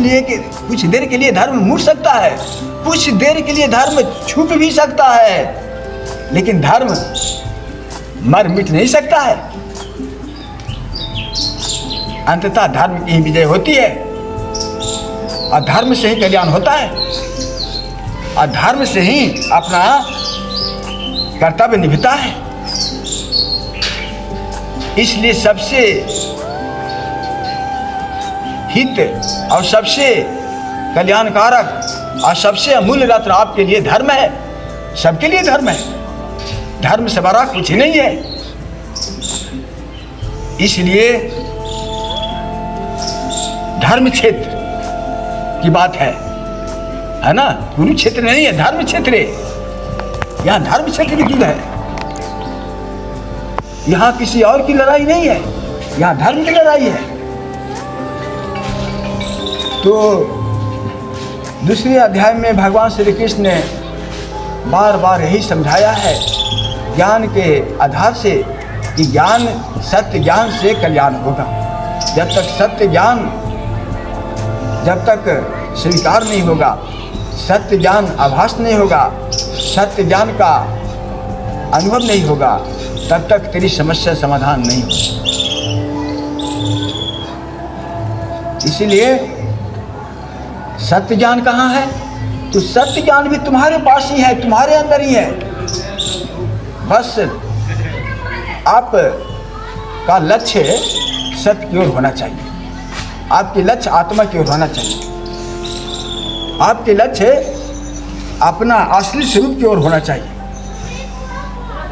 देर के लिए धर्म मुड़ सकता है, कुछ देर के लिए धर्म छुप भी सकता है, लेकिन धर्म मर मिट नहीं सकता है। अंततः धर्म की ही विजय होती है, और धर्म से ही कल्याण होता है, और धर्म से ही अपना कर्तव्य निभाता है। इसलिए सबसे हित और सबसे कल्याणकारक और सबसे अमूल्य रत्न आपके लिए धर्म है। सबके लिए धर्म है, धर्म से बड़ा कुछ नहीं है। इसलिए धर्म क्षेत्र की बात है ना, कुरुक्षेत्र नहीं है, धर्म क्षेत्र है। यहाँ धर्म क्षेत्र की युद्ध है, यहाँ किसी और की लड़ाई नहीं है, यहाँ धर्म की लड़ाई है। तो दूसरे अध्याय में भगवान श्री कृष्ण ने बार बार यही समझाया है ज्ञान के आधार से, कि ज्ञान सत्य ज्ञान से कल्याण होगा। जब तक सत्य ज्ञान जब तक स्वीकार नहीं होगा, सत्य ज्ञान आभास नहीं होगा, सत्य ज्ञान का अनुभव नहीं होगा, तब तक तेरी समस्या समाधान नहीं होगा। इसीलिए सत्य ज्ञान कहाँ है? तो सत्य ज्ञान भी तुम्हारे पास ही है, तुम्हारे अंदर ही है। बस आप का लक्ष्य सत्य की ओर होना चाहिए, आपके लक्ष्य आत्मा की ओर होना चाहिए, आपके लक्ष्य अपना असली स्वरूप की ओर होना चाहिए।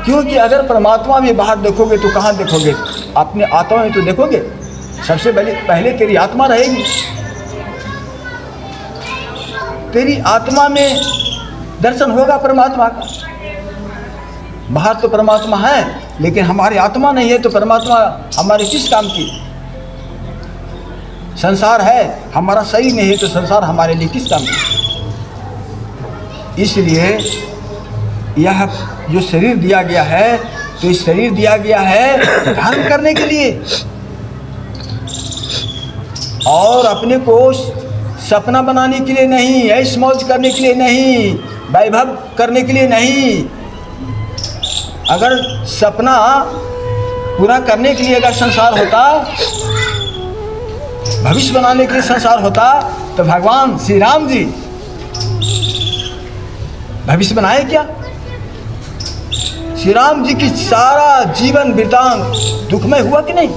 क्योंकि अगर परमात्मा भी बाहर देखोगे तो कहाँ देखोगे? अपने आत्मा में तो देखोगे। सबसे पहले तेरी आत्मा रहेगी, तेरी आत्मा में दर्शन होगा परमात्मा का। बाहर तो परमात्मा है, लेकिन हमारी आत्मा नहीं है, तो परमात्मा हमारे किस काम की? संसार है, हमारा शरीर नहीं है, तो संसार हमारे लिए किस काम की? इसलिए यह जो शरीर दिया गया है, तो इस शरीर दिया गया है धर्म करने के लिए, और अपने को सपना बनाने के लिए नहीं, ऐश मौज करने के लिए नहीं, वैभव करने के लिए नहीं। अगर सपना पूरा करने के लिए अगर संसार होता, भविष्य बनाने के लिए संसार होता, तो भगवान श्री राम जी भविष्य बनाए क्या? श्री राम जी की सारा जीवन वृतांत दुखमय हुआ कि नहीं?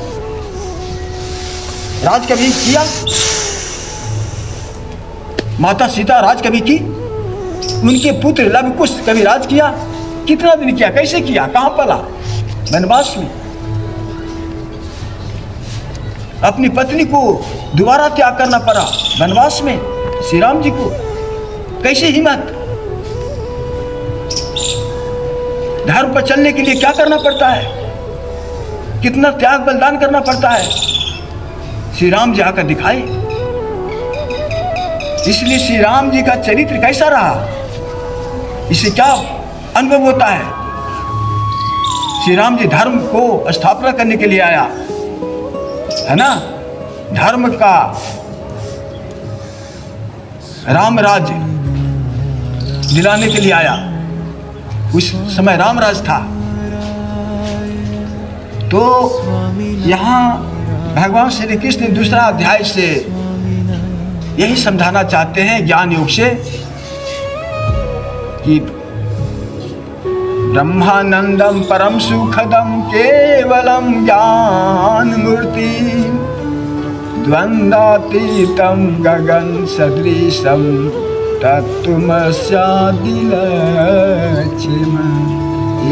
राज कभी किया? माता सीता राज कभी की? उनके पुत्र लव कुश कभी राज किया? कितना दिन किया? कैसे किया? कहाँ पला? वनवास में। अपनी पत्नी को दोबारा त्याग करना पड़ा वनवास में श्री राम जी को। कैसे हिम्मत? धर्म पर चलने के लिए क्या करना पड़ता है? कितना त्याग बलिदान करना पड़ता है? श्री राम जी आकर दिखाए। इसलिए श्री राम जी का चरित्र कैसा रहा, इससे क्या अनुभव होता है? श्री राम जी धर्म को स्थापना करने के लिए आया है ना, धर्म का राम राज्य दिलाने के लिए आया। उस समय राम राज था। तो यहाँ भगवान श्री कृष्ण दूसरा अध्याय से यही समझाना चाहते हैं ज्ञान योग से, कि ब्रह्मानंदम परम सुखदम केवलम ज्ञान मूर्ति द्वंद्वातीतम गगन सदृशम तत्त्वमस्यादिलक्ष्यम्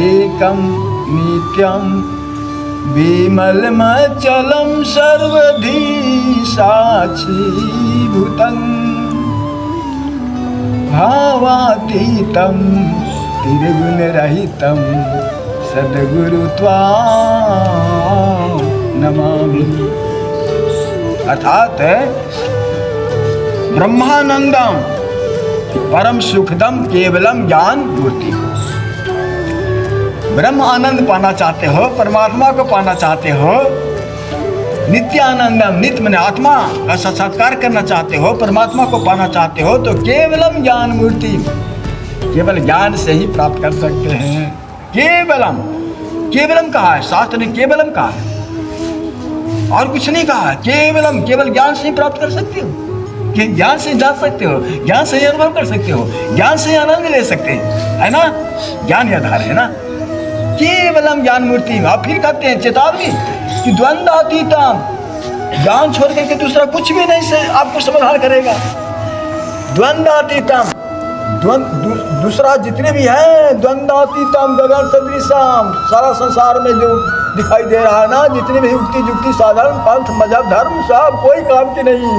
एकं नित्यं विमलमचलं सर्वधी साक्षीभूतं भावातीतं त्रिगुणरहितं सद्गुरु त्वां नमामि। अर्थात ब्रह्मानंदम परम सुखदम केवलम ज्ञान मूर्ति। ब्रह्म आनंद पाना चाहते हो, परमात्मा को पाना चाहते हो, नित्यानंदम, नित्य माने आत्मा का साक्षात्कार करना चाहते हो, परमात्मा को पाना चाहते हो, तो केवलम ज्ञान मूर्ति, केवल ज्ञान से ही प्राप्त कर सकते हैं। केवलम, केवलम कहा है शास्त्र ने, केवलम कहा है और कुछ नहीं कहा है। केवलम, केवल ज्ञान से ही प्राप्त कर सकते हो, कि ज्ञान से जान सकते हो, ज्ञान से ही अनुभव कर सकते हो, ज्ञान से ही आनंद ले सकते हैं, है ना। ज्ञान ही आधार है ना। केवलम ज्ञान मूर्ति। आप फिर कहते हैं चेतावनी कि द्वंद्वातीतम, ज्ञान छोड़ करके दूसरा कुछ भी नहीं से आपको समाधान करेगा। द्वंद्वातीतम, दूसरा जितने भी हैं, द्वंद्वातीतम गगन सदृशम, सारा संसार में जो दिखाई दे रहा है ना, जितने भी युक्ति जुक्ति साधारण पंथ मजहब धर्म सब कोई काम की नहीं,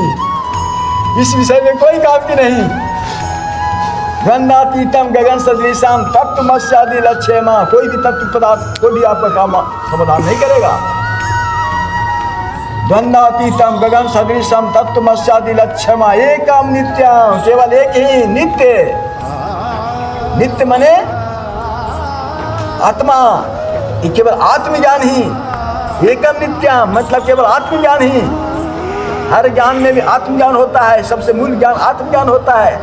इस विषय में कोई काम की नहीं। द्वंद्वातीतम गगन सदृशम तत्वमस्यादि लक्ष्यमा, कोई भी तत्व पदार्थ कोई भी आपका काम समाधान नहीं करेगा। द्वंद्वातीतम गगन सदृशम तत्वमस्यादि लक्ष्यमा एकम नित्यम, केवल एक ही नित्य। नित्य माने आत्मा, ये केवल आत्मज्ञान ही। एकम नित्यम मतलब केवल आत्मज्ञान ही। हर ज्ञान में भी आत्मज्ञान होता है, सबसे मूल ज्ञान आत्मज्ञान होता है।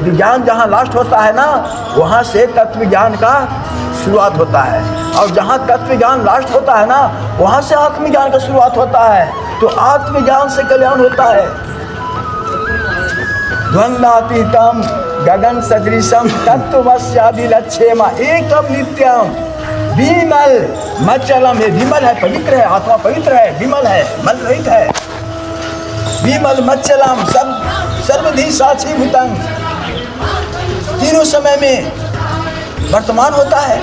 ज्ञान जहाँ लास्ट होता है ना, वहाँ से तत्व ज्ञान का शुरुआत होता है, और जहाँ तत्व ज्ञान लास्ट होता है ना, वहाँ से आत्मज्ञान का शुरुआत होता है। तो आत्मज्ञान से कल्याण होता है। द्वंद्वातीतम गगन सदृशम तत्वमस्यादि लक्ष्यम एकम नित्यम विमल मच्चलम। ये विमल है, पवित्र है, आत्मा पवित्र है, विमल है, मल रहित है। विमल मच्चलम सब सर्वधी साक्षीभूतं, तीनों समय में वर्तमान होता है,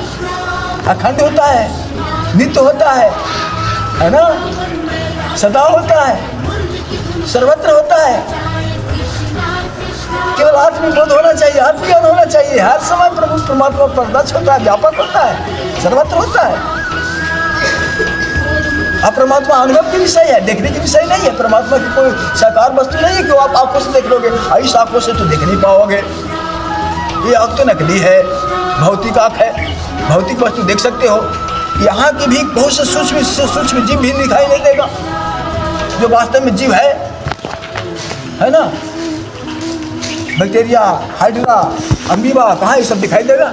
अखंड होता है, नित्य होता है ना, सदा होता है, सर्वत्र होता है। केवल आत्मबोध होना चाहिए, आत्मज्ञान होना चाहिए। हर समय प्रभु परमात्मा प्रत्यक्ष होता है, व्यापक होता है, सर्वत्र होता है। अब परमात्मा अनुभव की विषय है, देखने की विषय नहीं है। परमात्मा की कोई साकार वस्तु नहीं है कि आप आंखों से देख लोगे। इस आंखों से तो देख नहीं पाओगे, ये आँख तो नकली है, भौतिक आँख है, भौतिक वस्तु देख सकते हो। यहाँ की भी बहुत से सूक्ष्म जीव भी दिखाई नहीं देगा, जो वास्तव में जीव है ना। बैक्टीरिया, हाइड्रा, अमीबा, कहाँ ये सब दिखाई देगा।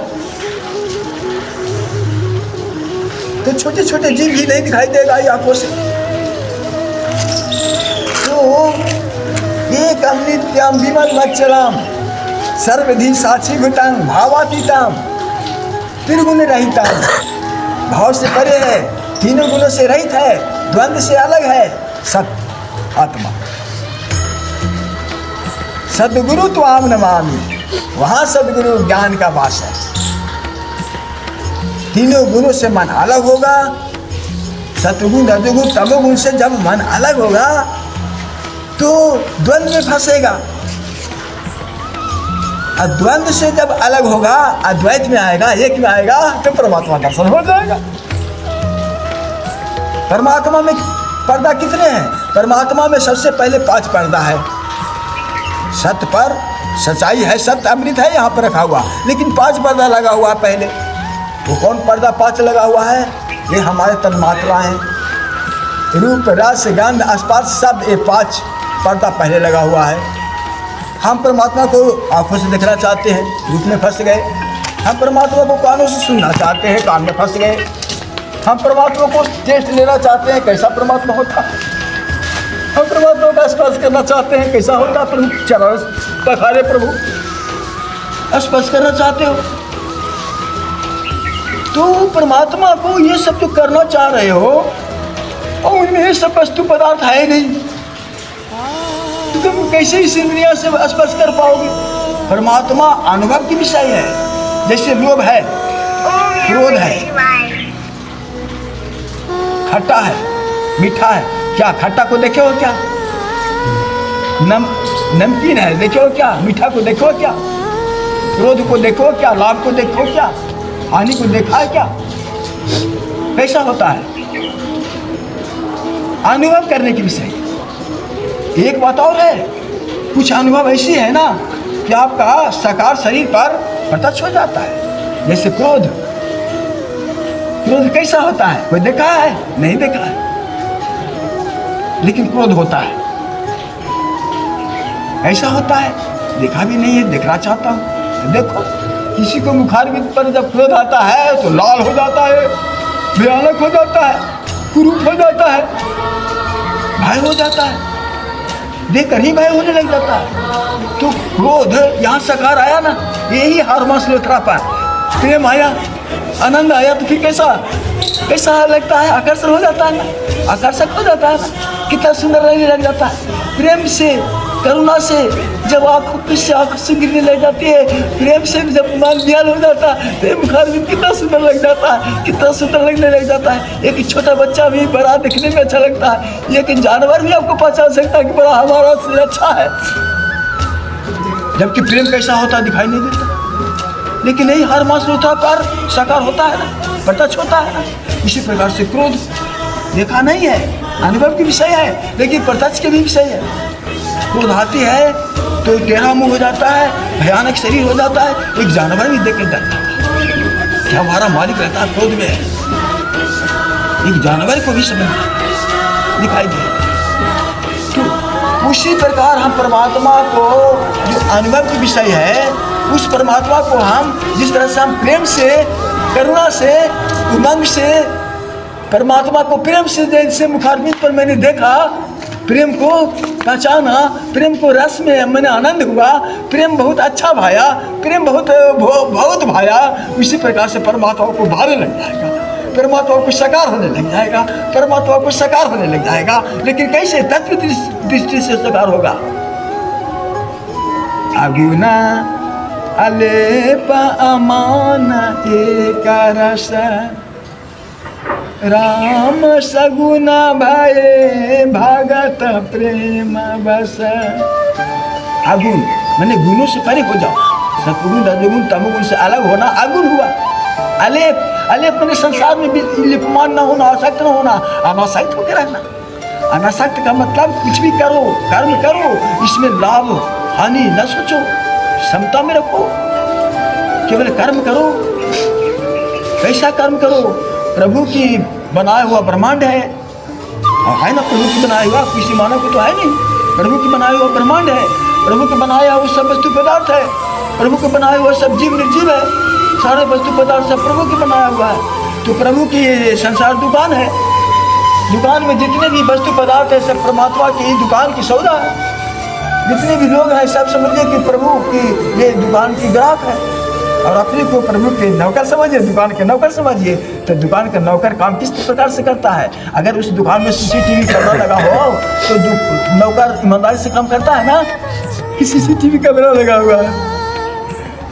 तो छोटे छोटे जीव भी नहीं दिखाई देगा ये आंखों से। तो एक नित्यम विमल मच्चलम सर्वधी साक्षीभूतं भावातीतं त्रिगुण रहितं, भाव से परे है, तीनों गुणों से रहित है, द्वंद्व से अलग है। सत आत्मा, सद्गुरु त्वाम नमामि, वहाँ सद्गुरु ज्ञान का वास है। तीनों गुणों से मन अलग होगा, सतगुण रजोगुण तमोगुण से जब मन अलग होगा तो द्वंद्व में फंसेगा। द्वंद्व से जब अलग होगा, अद्वैत में आएगा, एक में आएगा, तो परमात्मा दर्शन हो जाएगा। परमात्मा में पर्दा कितने हैं? परमात्मा में सबसे पहले 5 पर्दा है। सत्य पर सच्चाई है, सत्य अमृत है यहाँ पर रखा हुआ, लेकिन 5 पर्दा लगा हुआ है पहले। वो कौन पर्दा 5 लगा हुआ है? ये हमारे तन्मात्रा हैं, रूप रस गंध स्पर्श शब्द, ये 5 पर्दा पहले लगा हुआ है। हम परमात्मा को आंखों से देखना चाहते हैं, रूप में फंस गए। हम परमात्मा को कानों से सुनना चाहते हैं, कान में फंस गए। हम परमात्मा को टेस्ट लेना चाहते हैं, कैसा परमात्मा होता है। हम परमात्मा का स्पर्श करना चाहते हैं, कैसा होता प्रभु, चरण पखारे प्रभु, स्पर्श करना चाहते हो। तो परमात्मा को ये सब जो करना चाह रहे हो, और उनमें ये सब वस्तु पदार्थ है नहीं, तो तुम कैसे इस इंद्रिया से स्पर्श कर पाओगे? परमात्मा अनुभव की विषय है। जैसे लोभ है, क्रोध है, खट्टा है, मीठा है, क्या खट्टा को देखे हो क्या? नमकीन है, देखे हो क्या? मीठा को देखो क्या? क्रोध को देखो क्या? लाभ को देखो क्या? हानि को देखा है क्या? कैसा होता है? अनुभव करने की विषय। एक बात और है, कुछ अनुभव ऐसी है ना कि आपका साकार शरीर पर प्रत्यक्ष हो जाता है। जैसे क्रोध, क्रोध कैसा होता है? कोई देखा है? नहीं देखा है, लेकिन क्रोध होता है। ऐसा होता है, देखा भी नहीं है, देखना चाहता हूँ। देखो, किसी को मुखारबिंद पर जब क्रोध आता है तो लाल हो जाता है, भयानक हो जाता है, कुरूप हो जाता है, भय हो जाता है, देखकर ही भय होने लग जाता है। तो क्रोध यहाँ सकार आया ना, यही हार्मोन्स लोथरा पर प्रेम आया, आनंद आया, तो फिर कैसा लगता है? आकर्षण हो जाता है ना, आकर्षक हो जाता है ना, कितना सुंदर लगने लग जाता है। प्रेम से, करुणा से जब आंखों से आंख से गिरने लग जाती है, प्रेम से जब मन दियाल हो जाता है, तो मुखारबिंद कितना सुंदर लग जाता है, कितना सुंदर लगने लग जाता है। एक छोटा बच्चा भी बड़ा दिखने में अच्छा लगता है, एक जानवर भी आपको पहचान सकता है कि बड़ा हमारा से अच्छा है, जबकि प्रेम कैसा होता है दिखाई नहीं देता। लेकिन यही हर मास होता पर साकार होता है ना, प्रत्यक्ष होता है ना। इसी प्रकार से क्रोध देखा नहीं है, अनुभव की विषय है, लेकिन प्रत्यक्ष के भी विषय है। क्रोध आती है तो टेढ़ा मुंह हो जाता है, भयानक शरीर हो जाता है, एक जानवर भी देख के डरता है कि हमारा मालिक रहता है क्रोध में, एक जानवर को भी समझ दिखाई दे। तो उसी प्रकार हम परमात्मा को, जो अनुभव की विषय है, उस परमात्मा को हम जिस तरह से हम प्रेम से, करुणा से, उमंग से परमात्मा को प्रेम से, जैसे मुखारबिंद पर मैंने देखा, प्रेम को पहचाना, प्रेम को रस में मैंने आनंद हुआ, प्रेम बहुत अच्छा भाया, प्रेम बहुत भाया, उसी प्रकार से परमात्मा को भाने लग जाएगा, परमात्मा को साकार होने लग जाएगा, परमात्मा को साकार होने लग जाएगा। लेकिन कैसे? तत्व दृष्टि से साकार होगा। अगुना अलेप अमान एक रस, राम सगुना भये भगत प्रेम बस। अगुण मैंने गुणों से परे हो जाओ, सतगुण रजोगुण तमोगुण से अलग होना अगुण हुआ। अलेप, अलेप मैंने संसार में लिपमान न होना, आसक्त न होना, अनासक्त होकर रहना। अनासक्त का मतलब कुछ भी करो, कर्म करो, इसमें लाभ हानि न सोचो, समता में रखो, केवल कर्म करो। कैसा कर्म करो? प्रभु की बनाया हुआ ब्रह्मांड है ना, प्रभु की बनाया हुआ, किसी मानव को तो है नहीं, प्रभु की बनाया हुआ ब्रह्मांड है, प्रभु के बनाया हुआ सब वस्तु पदार्थ है, प्रभु के बनाया हुआ सब जीव निर्जीव है, सारे वस्तु पदार्थ सब प्रभु के बनाया हुआ है। तो प्रभु की संसार दुकान है, दुकान में जितने भी वस्तु पदार्थ है सब परमात्मा की दुकान की सौदा है। जितने भी लोग हैं सब समझिए कि प्रभु की ये दुकान की ग्राहक है, और अपने को प्रभु के नौकर समझिए, दुकान के नौकर समझिए। तो दुकान का नौकर काम किस प्रकार से करता है? अगर उस दुकान में CCTV कैमरा लगा हो तो नौकर ईमानदारी से काम करता है ना, कि CCTV कैमरा लगा हुआ है,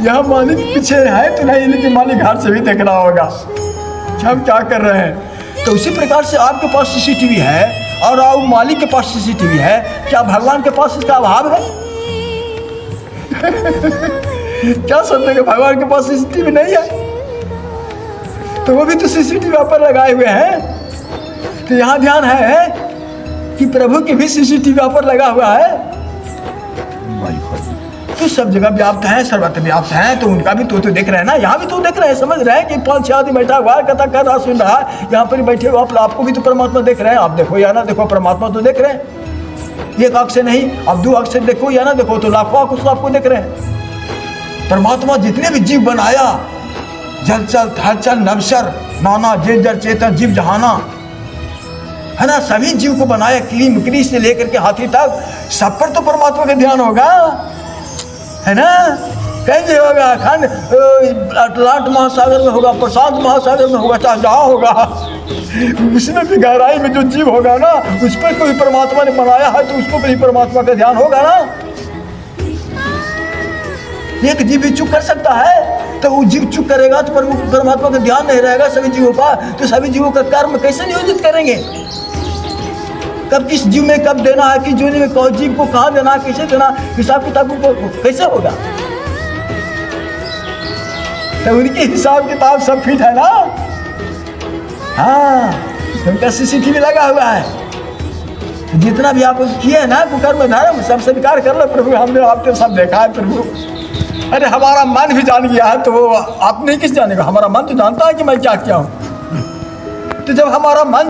यहाँ मालिक पीछे है तो नहीं, लेकिन मालिक घर से भी देख रहा होगा कि हम क्या कर रहे हैं। तो उसी प्रकार से आपके पास CCTV है और आप मालिक के पास CCTV है, क्या भगवान के पास इसका अभाव है? क्या समझते कि भगवान के पास CCTV नहीं है? तो वो भी तो CCTV पर लगाए हुए हैं। तो यहाँ ध्यान है कि प्रभु की भी CCTV पर लगा हुआ है, तो सब जगह व्याप्त है, सर्वत्र व्याप्त है। तो उनका भी तो देख रहे हैं ना, यहाँ भी तो देख रहे हैं, समझ रहे हैं कि 5-6 आदमी बैठा हुआ है, कथा कर रहा, सुन रहा है, यहाँ पर बैठे हुए आप, आपको भी तो परमात्मा देख रहे हैं। आप देखो या ना देखो, परमात्मा तो देख रहे हैं। एक आँख से नहीं, अब 2 आँख से देखो या ना देखो, तो लाखों आँख उसको आपको देख रहे हैं। परमात्मा जितने भी जीव बनाया, जलचल थलचल नवसर नाना जे जर चेतन जीव जहाना, है ना, सभी जीव को बनाया, कीड़ी मकड़ी से लेकर के हाथी तक, सब पर तो परमात्मा का ध्यान होगा, है ना। कैसे होगा? खंड अटलांट महासागर में होगा, प्रशांत महासागर में होगा, चाहे जहाँ होगा, उसमें भी गहराई में जो जीव होगा ना, उस पर कोई परमात्मा ने बनाया है, तो उसको भी परमात्मा का ध्यान होगा ना। एक जीव भी चुप कर सकता है? तो वो जीव चुप करेगा तो परमात्मा का ध्यान नहीं रहेगा सभी जीवों का, तो सभी जीवों का कर्म कैसे नियोजित करेंगे? कब किस जीव में कब देना है, किस जोनी में कौन जीव को कहाँ देना है, कैसे देना, हिसाब किताब को कैसे होगा? तो उनके हिसाब किताब सब फिट है ना। हाँ, तो उनका CCTV लगा हुआ है। तो जितना भी आप किए हैं ना कुकर्म धर्म सब स्वीकार कर लो प्रभु, हमने आपके सब देखा है प्रभु। अरे हमारा मन भी जान गया है, तो वो आप नहीं किस जानेगा? हमारा मन तो जानता है कि मैं क्या किया हूँ। तो जब हमारा मन